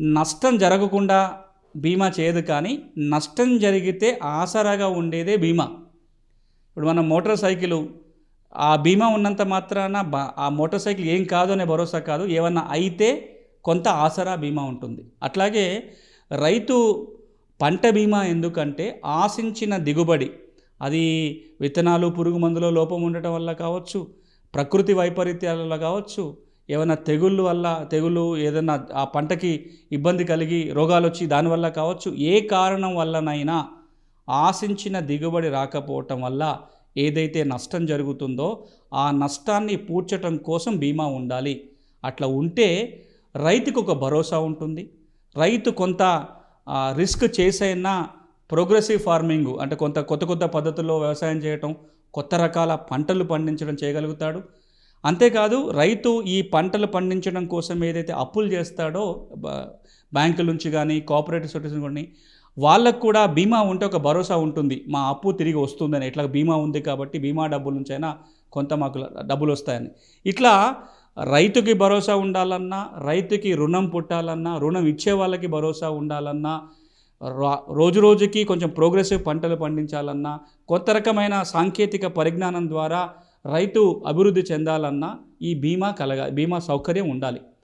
నష్టం జరగకుండా బీమా చేయదు, కానీ నష్టం జరిగితే ఆసరాగా ఉండేదే బీమా. ఇప్పుడు మనం మోటార్ సైకిలు ఆ బీమా ఉన్నంత మాత్రాన ఆ మోటార్ సైకిల్ ఏం కాదు అనే భరోసా కాదు, ఏమన్నా అయితే కొంత ఆసరా బీమా ఉంటుంది. అట్లాగే రైతు పంట బీమా ఎందుకంటే ఆశించిన దిగుబడి, అది విత్తనాలు పురుగు మందులో లోపం ఉండటం వల్ల కావచ్చు, ప్రకృతి వైపరీత్యాల వల్ల కావచ్చు, ఏమైనా తెగుళ్ళు ఏదైనా ఆ పంటకి ఇబ్బంది కలిగి రోగాలు వచ్చి దానివల్ల కావచ్చు, ఏ కారణం వల్లనైనా ఆశించిన దిగుబడి రాకపోవటం వల్ల ఏదైతే నష్టం జరుగుతుందో ఆ నష్టాన్ని పూడ్చటం కోసం బీమా ఉండాలి. అట్లా ఉంటే రైతుకు ఒక భరోసా ఉంటుంది. రైతు కొంత రిస్క్ చేసైనా ప్రోగ్రెసివ్ ఫార్మింగ్ అంటే కొత్త కొత్త పద్ధతుల్లో వ్యవసాయం చేయటం, కొత్త రకాల పంటలు పండించడం చేయగలుగుతాడు. అంతేకాదు రైతు ఈ పంటలు పండించడం కోసం ఏదైతే అప్పులు చేస్తాడో బ్యాంకుల నుంచి కానీ కోఆపరేటివ్ సొసైటీస్ కానీ, వాళ్ళకు కూడా బీమా ఉంటే ఒక భరోసా ఉంటుంది, మా అప్పు తిరిగి వస్తుందని. ఇట్లా బీమా ఉంది కాబట్టి బీమా డబ్బుల నుంచి అయినా కొంత మాకు డబ్బులు వస్తాయని. ఇట్లా రైతుకి భరోసా ఉండాలన్నా, రైతుకి రుణం పుట్టాలన్నా, రుణం ఇచ్చే వాళ్ళకి భరోసా ఉండాలన్నా, రోజు రోజుకి కొంచెం ప్రోగ్రెసివ్ పంటలు పండించాలన్నా, కొత్త రకమైన సాంకేతిక పరిజ్ఞానం ద్వారా రైతు అభివృద్ధి చెందాలన్నా ఈ బీమా సౌకర్యం ఉండాలి.